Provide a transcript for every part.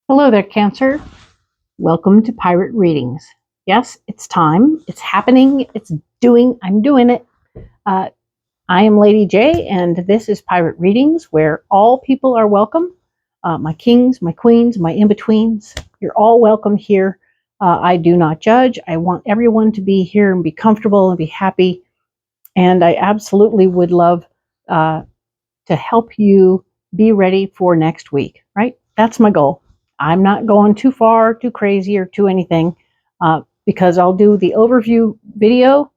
Hello there, Cancer. Welcome to Pirate Readings. Yes, it's time. It's happening. I'm doing it. I am Lady J, and this is Pirate Readings, where all people are welcome. My kings, my queens, my in-betweens. You're all welcome here. I do not judge. I want everyone to be here and be comfortable and be happy. And I absolutely would love to help you be ready for next week, right? That's my goal. I'm not going too far, too crazy, or too anything because I'll do the overview video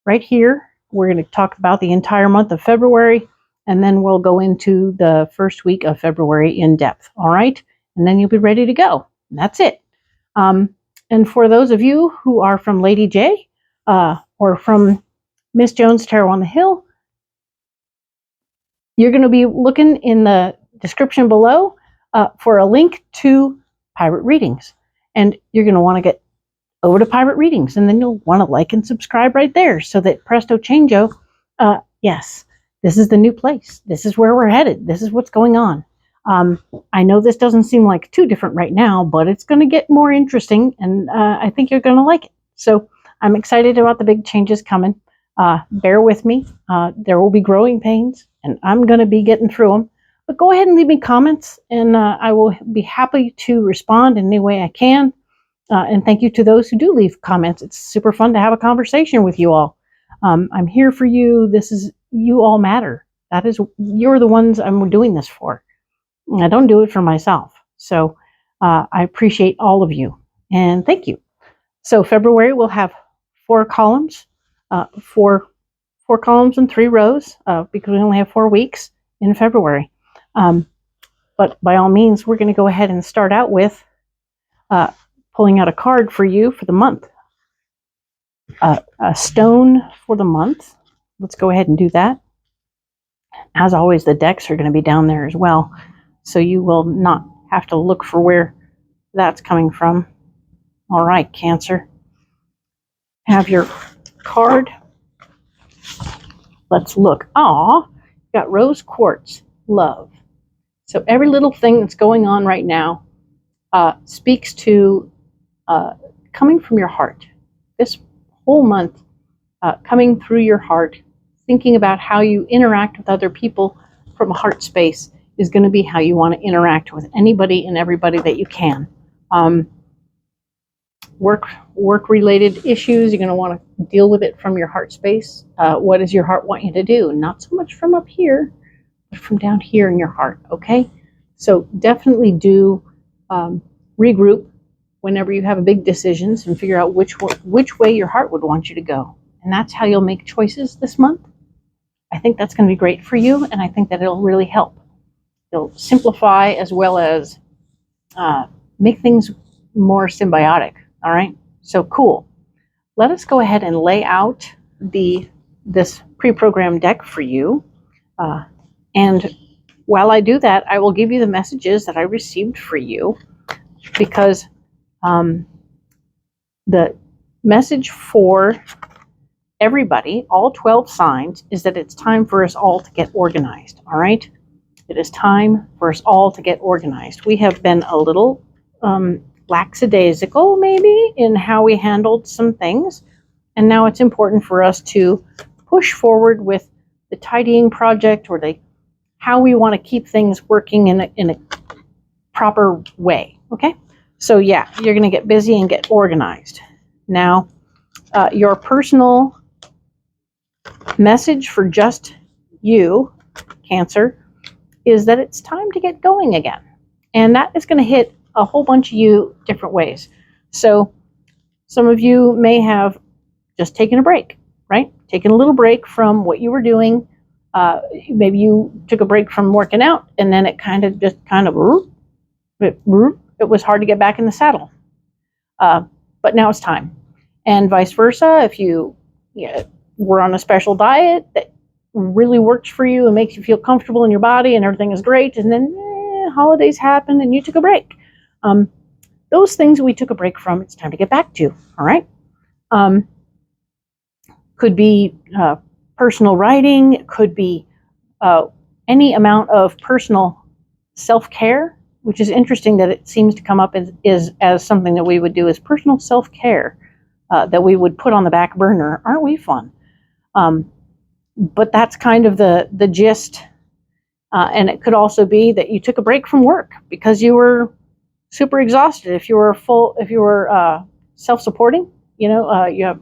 right here. We're going to talk about the entire month of February, and then we'll go into the first week of February in depth, all right? And then you'll be ready to go. And that's it. And for those of you who are from Lady J or from Miss Jones Tarot on the Hill, you're going to be looking in the description below for a link to Pirate Readings. And you're going to want to get over to Pirate Readings, and then you'll want to like and subscribe right there so that presto changeo, yes, this is the new place. This is where we're headed. This is what's going on. I know this doesn't seem like too different right now, but it's going to get more interesting, and I think you're going to like it. So I'm excited about the big changes coming. Bear with me. There will be growing pains, and I'm going to be getting through them. But go ahead and leave me comments, and I will be happy to respond in any way I can. And thank you to those who do leave comments. It's super fun to have a conversation with you all. I'm here for you. You all matter. You're the ones I'm doing this for. I don't do it for myself. So I appreciate all of you, and thank you. So February we'll have 4 columns, 4 columns and 3 rows because we only have 4 weeks in February. But by all means, we're going to go ahead and start out with pulling out a card for you for the month. A stone for the month. Let's go ahead and do that. As always, the decks are going to be down there as well, so you will not have to look for where that's coming from. All right, Cancer. Have your card. Let's look. Got rose quartz, love. So every little thing that's going on right now speaks to coming from your heart. This whole month, coming through your heart, thinking about how you interact with other people from a heart space is going to be how you want to interact with anybody and everybody that you can. Work-related issues, you're going to want to deal with it from your heart space. What does your heart want you to do? Not so much from up here, but from down here in your heart, okay? So definitely do regroup whenever you have big decisions and figure out which way your heart would want you to go. And that's how you'll make choices this month. I think that's going to be great for you, and I think that it'll really help. It'll simplify as well as make things more symbiotic, all right? So cool. Let us go ahead and lay out this pre-programmed deck for you. And while I do that, I will give you the messages that I received for you, because the message for everybody, all 12 signs, is that it's time for us all to get organized, all right? It is time for us all to get organized. We have been a little lackadaisical, maybe, in how we handled some things, and now it's important for us to push forward with the tidying project, or how we want to keep things working in a proper way, okay? So yeah, you're going to get busy and get organized. Now, your personal message for just you, Cancer, is that it's time to get going again. And that is going to hit a whole bunch of you different ways. So some of you may have just taken a break, right? Taken a little break from what you were doing. Maybe you took a break from working out, and then it it was hard to get back in the saddle. But now it's time. And vice versa, if you were on a special diet that really works for you and makes you feel comfortable in your body and everything is great, and then holidays happen and you took a break. Those things we took a break from, it's time to get back to, all right? Could be personal writing, it could be any amount of personal self-care, which is interesting that it seems to come up as something that we would do as personal self-care, that we would put on the back burner. Aren't we fun? But that's kind of the gist. And it could also be that you took a break from work because you were super exhausted. If you were self-supporting, you have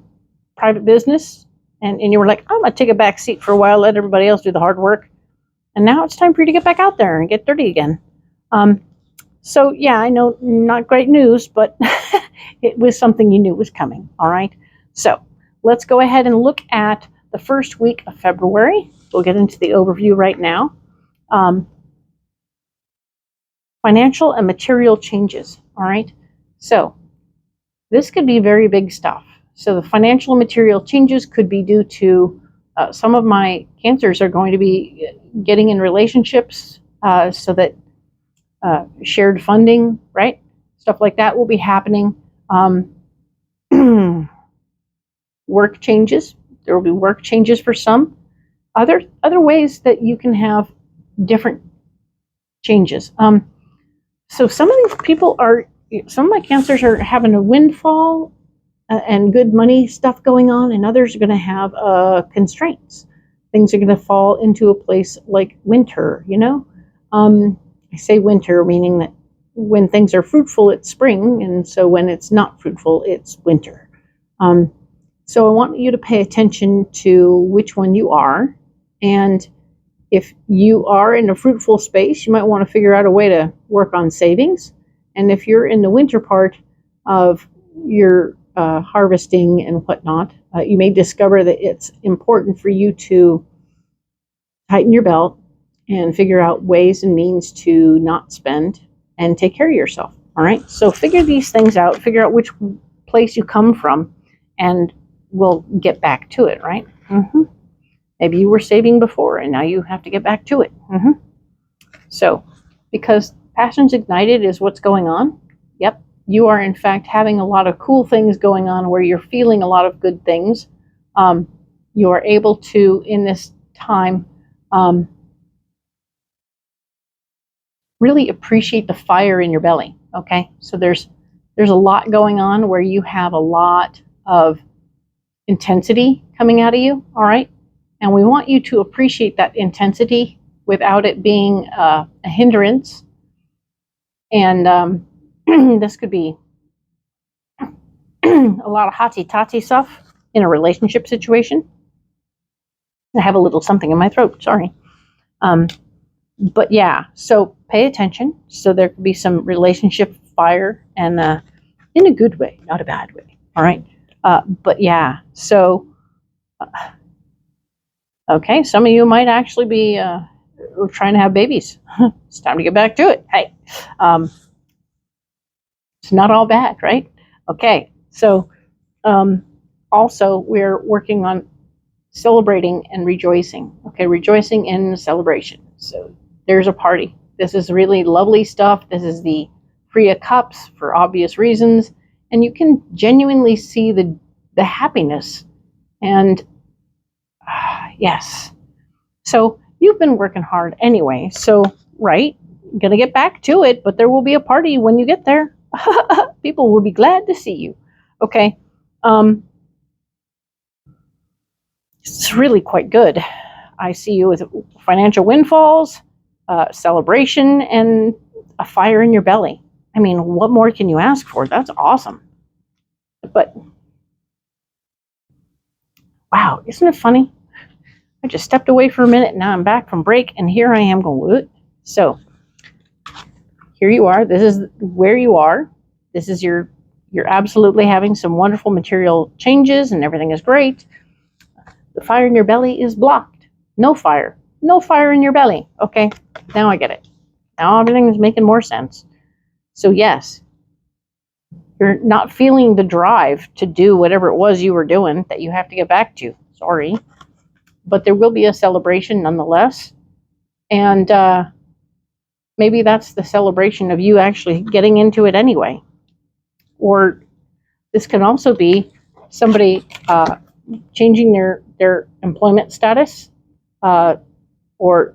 private business, and you were like, I'm going to take a back seat for a while, let everybody else do the hard work. And now it's time for you to get back out there and get dirty again. So yeah, I know, not great news, but it was something you knew was coming. All right. So let's go ahead and look at the first week of February. We'll get into the overview right now. Financial and material changes. All right. So this could be very big stuff. So the financial and material changes could be due to some of my Cancers are going to be getting in relationships so that shared funding, right? Stuff like that will be happening. Work changes. There will be work changes for some. Other ways that you can have different changes. So some of my Cancers are having a windfall and good money stuff going on, and others are going to have constraints. Things are going to fall into a place like winter, I say winter, meaning that when things are fruitful, it's spring, and so when it's not fruitful, it's winter. So I want you to pay attention to which one you are, and if you are in a fruitful space, you might want to figure out a way to work on savings. And if you're in the winter part of your harvesting and whatnot, you may discover that it's important for you to tighten your belt and figure out ways and means to not spend and take care of yourself. All right. So figure these things out, figure out which place you come from, and we'll get back to it, right? Maybe you were saving before and now you have to get back to it. So because Passions Ignited is what's going on. Yep. You are in fact having a lot of cool things going on where you're feeling a lot of good things. You are able to, in this time, really appreciate the fire in your belly. Okay. So there's a lot going on where you have a lot of intensity coming out of you. All right. And we want you to appreciate that intensity without it being a hindrance. And this could be a lot of hotty-totty stuff in a relationship situation. I have a little something in my throat, sorry. But yeah, so pay attention. So there could be some relationship fire, and in a good way, not a bad way. All right. But yeah, so okay, some of you might actually be trying to have babies. It's time to get back to it. Hey, it's not all bad, right? Okay, so also we're working on celebrating and rejoicing. Okay, rejoicing in the celebration. So there's a party. This is really lovely stuff. This is the Three of Cups for obvious reasons, and you can genuinely see the happiness. And yes, so you've been working hard anyway. So right, gonna get back to it, but there will be a party when you get there. People will be glad to see you. Okay, it's really quite good. I see you with financial windfalls, celebration, and a fire in your belly. I mean, what more can you ask for? That's awesome. But wow, isn't it funny? I just stepped away for a minute, and now I'm back from break, and here I am going, what? So here you are. This is where you are. This is you're absolutely having some wonderful material changes, and everything is great. The fire in your belly is blocked. No fire in your belly. Okay, now I get it. Now everything is making more sense. So yes, you're not feeling the drive to do whatever it was you were doing that you have to get back to. Sorry. But there will be a celebration nonetheless. And maybe that's the celebration of you actually getting into it anyway. Or this can also be somebody changing their employment status, or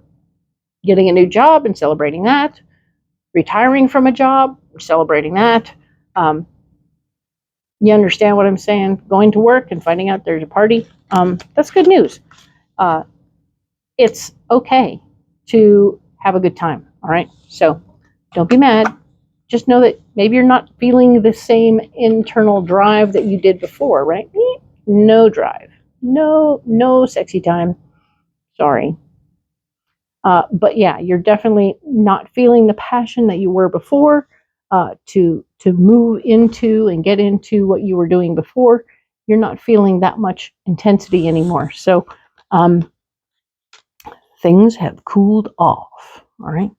getting a new job and celebrating that, retiring from a job, we're celebrating that. You understand what I'm saying? Going to work and finding out there's a party, that's good news. It's okay to have a good time, all right? So don't be mad. Just know that maybe you're not feeling the same internal drive that you did before, right? No drive. No sexy time. Sorry. But yeah, you're definitely not feeling the passion that you were before to move into and get into what you were doing before. You're not feeling that much intensity anymore. So things have cooled off. All right.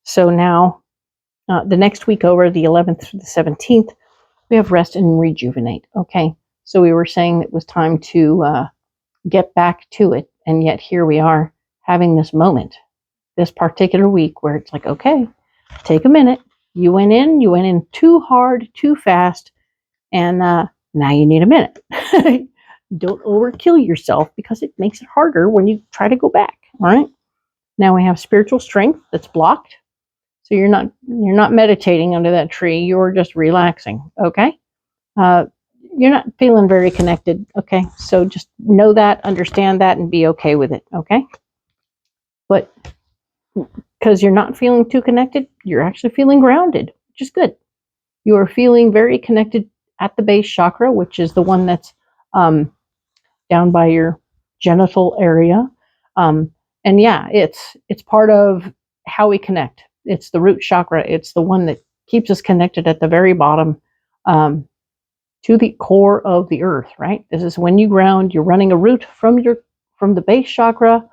So now the next week over, the 11th through the 17th, we have rest and rejuvenate. Okay. So we were saying it was time to get back to it. And yet here we are having this moment, this particular week where it's like, okay, take a minute. You went in too hard, too fast, and now you need a minute. Don't overkill yourself because it makes it harder when you try to go back. All right. Now we have spiritual strength that's blocked. So you're not meditating under that tree. You're just relaxing. Okay. You're not feeling very connected. Okay. So just know that, understand that, and be okay with it. Okay. But because you're not feeling too connected, you're actually feeling grounded, which is good. You are feeling very connected at the base chakra, which is the one that's down by your genital area. And yeah, it's part of how we connect. It's the root chakra. It's the one that keeps us connected at the very bottom to the core of the earth, right? This is when you ground, you're running a root from the base chakra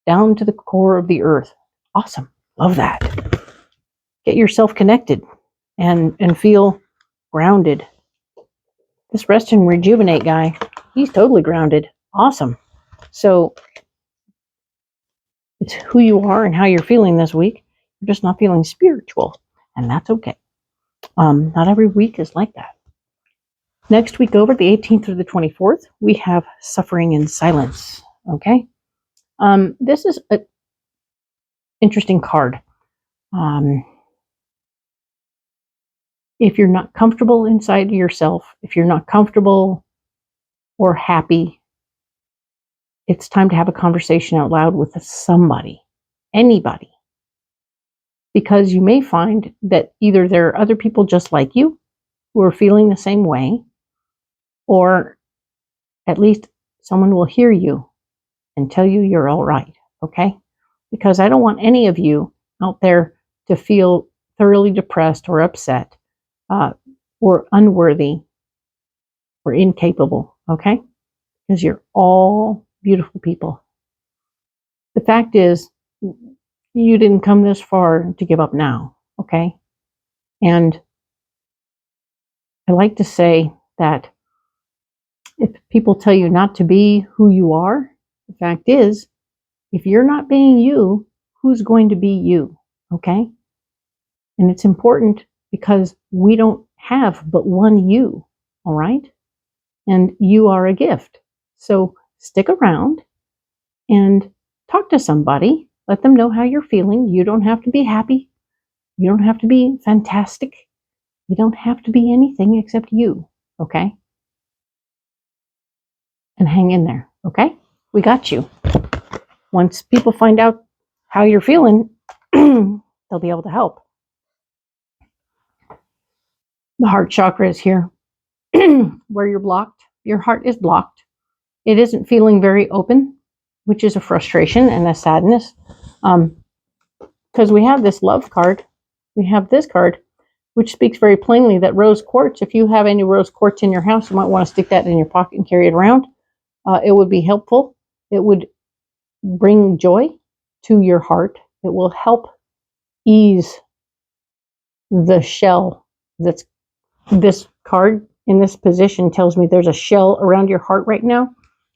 down to the core of the earth. Awesome. Love that. Get yourself connected and feel grounded. This rest and rejuvenate guy, he's totally grounded. Awesome. So it's who you are and how you're feeling this week. You're just not feeling spiritual, and that's okay. Not every week is like that. Next week over, the 18th through the 24th, we have suffering in silence. Okay. This is an interesting card. If you're not comfortable inside yourself, if you're not comfortable or happy, it's time to have a conversation out loud with somebody, anybody. Because you may find that either there are other people just like you who are feeling the same way, or at least someone will hear you and tell you you're all right, okay? Because I don't want any of you out there to feel thoroughly depressed or upset or unworthy or incapable, okay? Because you're all beautiful people. The fact is, you didn't come this far to give up now, okay? And I like to say that if people tell you not to be who you are, the fact is, if you're not being you, who's going to be you, okay? And it's important because we don't have but one you, all right? And you are a gift. So stick around and talk to somebody. Let them know how you're feeling. You don't have to be happy. You don't have to be fantastic. You don't have to be anything except you, okay? And hang in there, okay? We got you. Once people find out how you're feeling, they'll be able to help. The heart chakra is here. Where you're blocked, your heart is blocked. It isn't feeling very open, which is a frustration and a sadness. Because we have this love card. We have this card, which speaks very plainly that rose quartz, if you have any rose quartz in your house, you might want to stick that in your pocket and carry it around. It would be helpful. It would bring joy to your heart. It will help ease the shell that's this card in this position tells me there's a shell around your heart right now.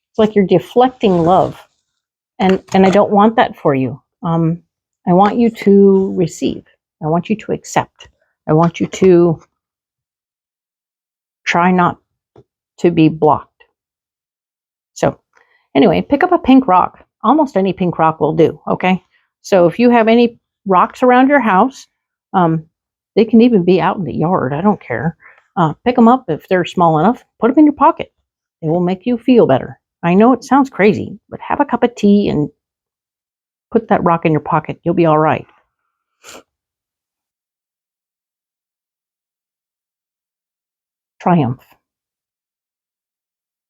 It's like you're deflecting love. And I don't want that for you. I want you to receive. I want you to accept. I want you to try not to be blocked. So anyway, pick up a pink rock. Almost any pink rock will do, okay? So if you have any rocks around your house, They can even be out in the yard. I don't care. Pick them up if they're small enough. Put them in your pocket. It will make you feel better. I know it sounds crazy, but have a cup of tea and put that rock in your pocket. You'll be all right. Triumph.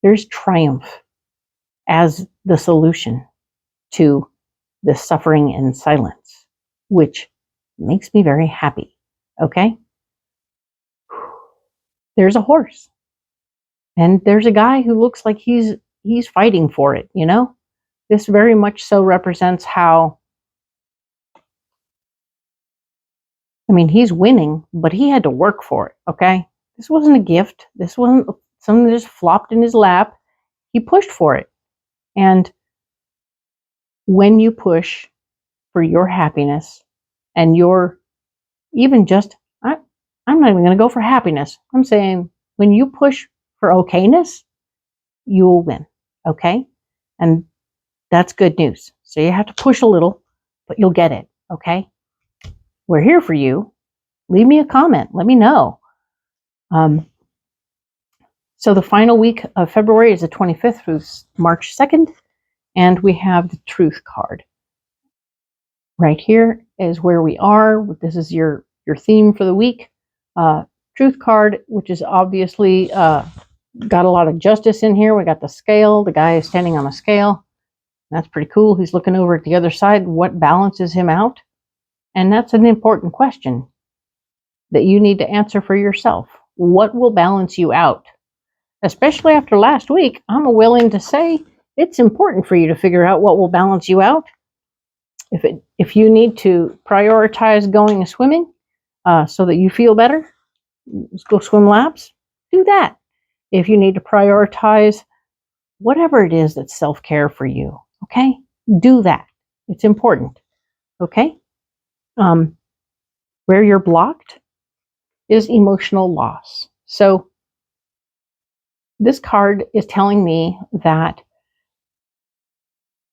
There's triumph as the solution to the suffering and silence, which makes me very happy. Okay? There's a horse. And there's a guy who looks like he's fighting for it, you know? This very much so represents how, I mean, he's winning, but he had to work for it, okay? This wasn't a gift. This wasn't something that just flopped in his lap. He pushed for it. And when you push for your happiness and your, even just, I'm not even going to go for happiness. I'm saying when you push for okayness, you will win, okay? And that's good news. So you have to push a little, but you'll get it, okay? We're here for you. Leave me a comment. Let me know. So the final week of February is the 25th through March 2nd, and we have the Truth card. Right here is where we are. This is your theme for the week. Truth card, which is obviously got a lot of justice in here. We got the scale. The guy is standing on a scale. That's pretty cool. He's looking over at the other side. What balances him out? And that's an important question that you need to answer for yourself. What will balance you out? Especially after last week, I'm willing to say it's important for you to figure out what will balance you out. If you need to prioritize going swimming so that you feel better, let's go swim laps, do that. If you need to prioritize whatever it is that's self-care for you, okay, do that. It's important, okay? Where you're blocked is emotional loss. So this card is telling me that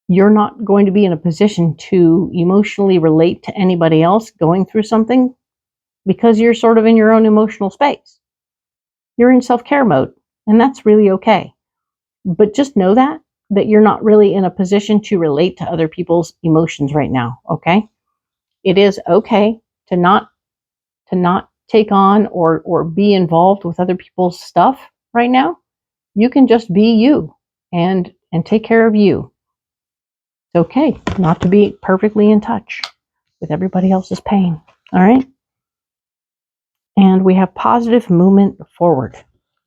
you're not going to be in a position to emotionally relate to anybody else going through something because you're sort of in your own emotional space. You're in self-care mode, and that's really okay. But just know that you're not really in a position to relate to other people's emotions right now, okay? It is okay to not take on or be involved with other people's stuff right now. You can just be you and take care of you. It's okay not to be perfectly in touch with everybody else's pain, all right? And we have positive movement forward.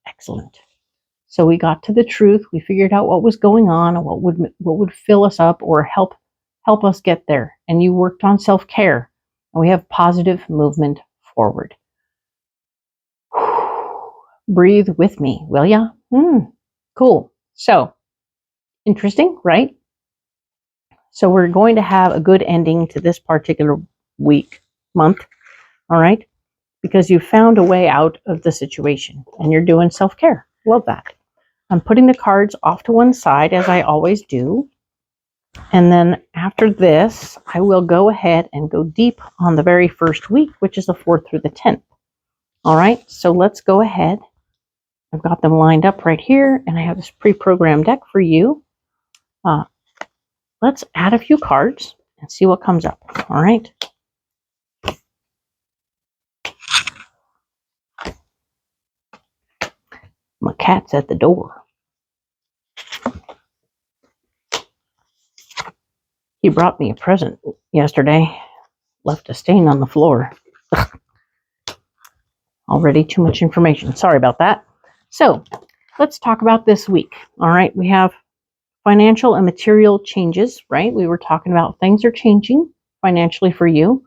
Excellent. So we got to the truth. We figured out what was going on and what would fill us up or help us get there. And you worked on self-care. And we have positive movement forward. Breathe with me, will ya? Cool. So, interesting, right? So we're going to have a good ending to this particular month, all right? Because you found a way out of the situation and you're doing self-care. Love that. I'm putting the cards off to one side as I always do. And then after this, I will go ahead and go deep on the very first week, which is the 4th through the 10th. All right, so let's go ahead. I've got them lined up right here, and I have this pre-programmed deck for you. Let's add a few cards and see what comes up. All right. My cat's at the door. He brought me a present yesterday. Left a stain on the floor. Already too much information. Sorry about that. So let's talk about this week. All right. We have financial and material changes, right? We were talking about things are changing financially for you.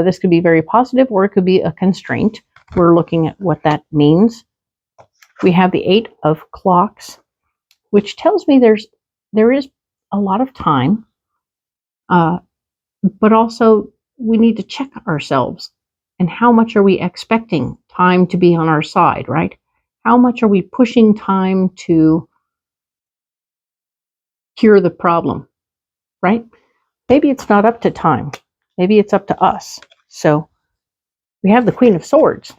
This could be very positive or it could be a constraint. We're looking at what that means. We have the 8 of clocks, which tells me there is a lot of time, but also we need to check ourselves and how much are we expecting time to be on our side, right? How much are we pushing time to cure the problem, right? Maybe it's not up to time. Maybe it's up to us. So We have the Queen of Swords.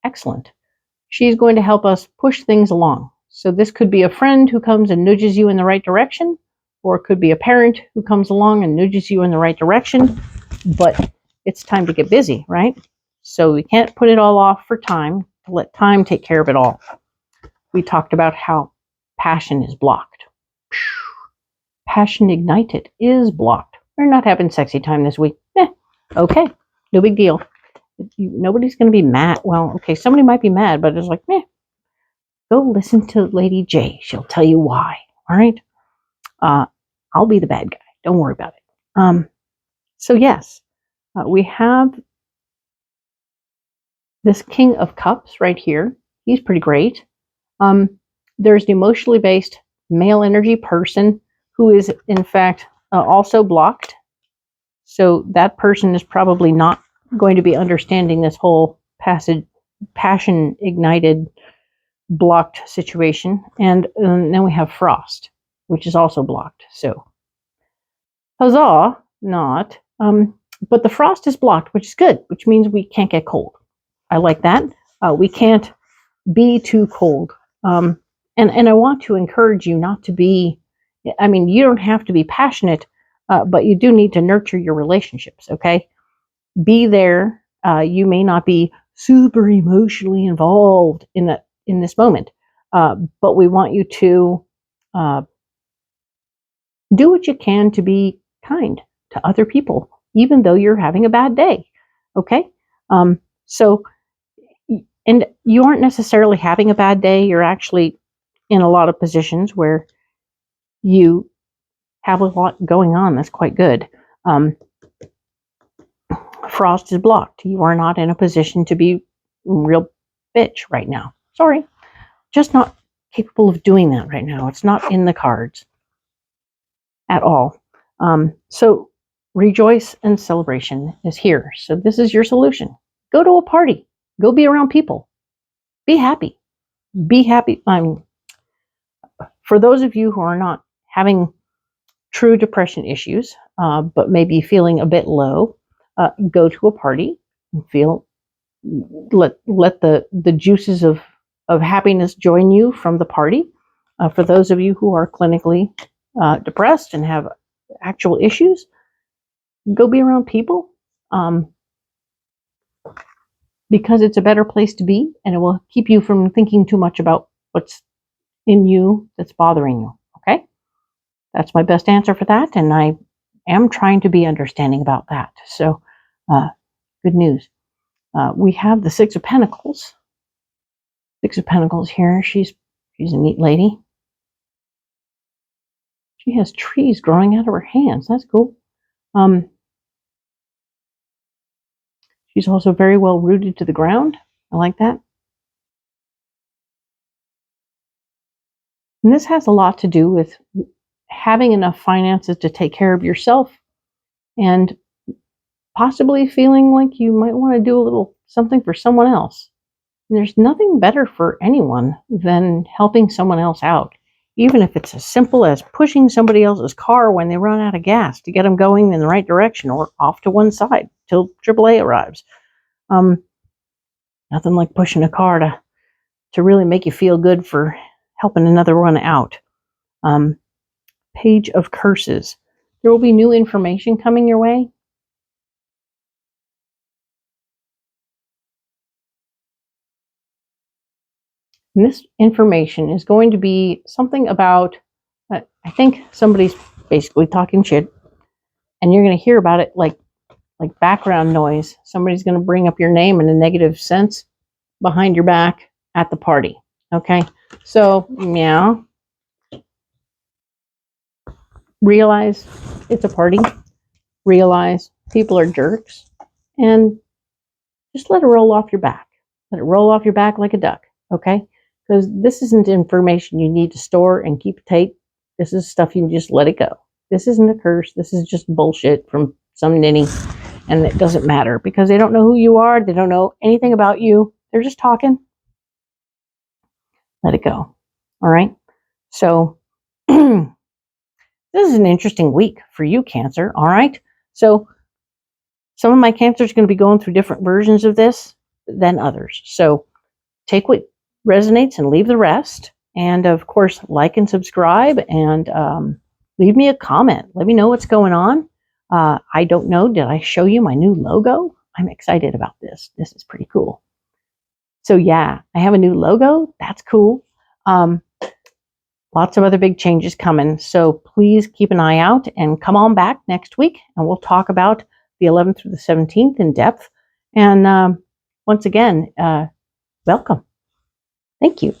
Excellent. She's going to help us push things along. So this could be a friend who comes and nudges you in the right direction, or it could be a parent who comes along and nudges you in the right direction, but it's time to get busy, right? So we can't put it all off for time, to let time take care of it all. We talked about how passion is blocked. Passion ignited is blocked. We're not having sexy time this week. Okay, no big deal. Nobody's going to be mad. Well, okay, somebody might be mad, but it's like, go listen to Lady J. She'll tell you why. All right? I'll be the bad guy. Don't worry about it. So yes, we have this King of Cups right here. He's pretty great. There's the emotionally based male energy person who is, in fact, also blocked. So that person is probably not going to be understanding this whole passion ignited blocked situation. And then we have Frost, which is also blocked. So huzzah, not. But the Frost is blocked, which is good, which means we can't get cold. I like that. We can't be too cold. And I want to encourage you not to be, I mean, you don't have to be passionate, but you do need to nurture your relationships, okay? Be there. You may not be super emotionally involved in this moment, but we want you to do what you can to be kind to other people, even though you're having a bad day, okay? So, and you aren't necessarily having a bad day. You're actually in a lot of positions where you have a lot going on. That's quite good. Frost is blocked. You are not in a position to be real bitch right now. Sorry. Just not capable of doing that right now. It's not in the cards at all. So rejoice and celebration is here. So this is your solution. Go to a party. Go be around people. Be happy. Be happy. For those of you who are not having true depression issues, but maybe feeling a bit low, go to a party and let the juices of happiness join you from the party. For those of you who are clinically depressed and have actual issues, go be around people, because it's a better place to be, and it will keep you from thinking too much about what's in you that's bothering you. Okay? That's my best answer for that, and I am trying to be understanding about that. So, good news. We have the Six of Pentacles. Six of Pentacles here. She's a neat lady. She has trees growing out of her hands. That's cool. She's also very well rooted to the ground. I like that. And this has a lot to do with having enough finances to take care of yourself and possibly feeling like you might want to do a little something for someone else. And there's nothing better for anyone than helping someone else out, even if it's as simple as pushing somebody else's car when they run out of gas to get them going in the right direction or off to one side till AAA arrives. Nothing like pushing a car to really make you feel good for helping another one out. Page of Curses. There will be new information coming your way. And this information is going to be something about, I think somebody's basically talking shit, and you're going to hear about it like background noise. Somebody's going to bring up your name in a negative sense behind your back at the party. Okay? So, yeah. Realize it's a party. Realize people are jerks. And just let it roll off your back. Let it roll off your back like a duck. Okay? Because this isn't information you need to store and keep tight. This is stuff you can just let it go. This isn't a curse. This is just bullshit from some ninny. And it doesn't matter because they don't know who you are. They don't know anything about you. They're just talking. Let it go. All right? So, this is an interesting week for you, Cancer. All right? So, some of my cancers are going to be going through different versions of this than others. So take what resonates and leave the rest. And of course, like and subscribe, and leave me a comment. Let me know what's going on. I don't know. Did I show you my new logo? I'm excited about this. This is pretty cool. So yeah, I have a new logo. That's cool. Lots of other big changes coming. So please keep an eye out and come on back next week, and we'll talk about the 11th through the 17th in depth. And once again, welcome. Thank you.